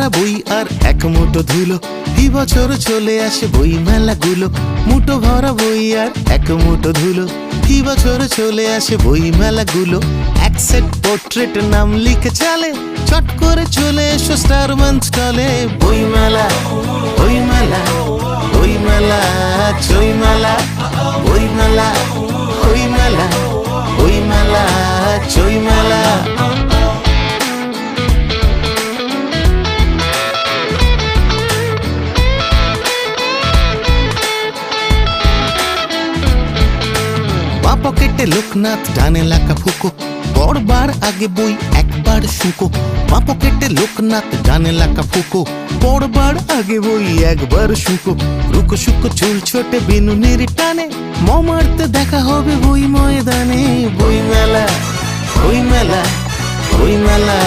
ভরা বই আর এক মুঠো ধুলো, কি বছর চলে আসে বই মেলাগুলো। মুঠো ভরা বই আর এক মুঠো ধুলো, কি বছর চলে আসে বই মেলাগুলো। এক সেট পোর্ট্রেট নাম লিখে চালে, চট করে চলে এসো স্টারবান স্টলে। বই মেলা, বই মেলা, বই মেলা, চই মেলা, বই মেলা, বই মেলা, বই মেলা, চই মেলা। বা পকেটে লোকনাথ, ডানে লাকা ফুকো, পড়বার আগে বই একবার শুকো। বা পকেটে লোকনাথ, ডানে লাকা ফুকো, পড়বার আগে বই একবার শুকো। রুকো শুকো চুল ছোটে বিনুনির টানে, মারতে দেখা হবে বই ময়দানে। বই মেলা, বই মেলা, বই মেলা।